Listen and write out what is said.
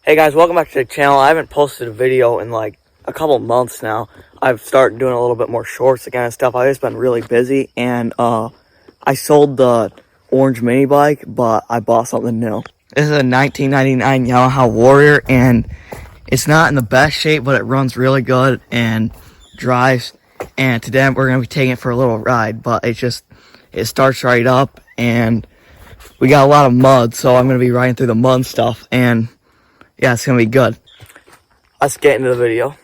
Hey guys, welcome back to the channel. I haven't posted a video in like a couple months now. I've started doing a little bit more shorts again and stuff. I've just been really busy, and I sold the orange mini bike, but I bought something new. This is a 1999 Yamaha Warrior, and it's not in the best shape, but it runs really good and drives. And today we're gonna be taking it for a little ride, but it starts right up, and we got a lot of mud, so I'm gonna be riding through the mud and stuff, and yeah, it's gonna be good. Let's get into the video.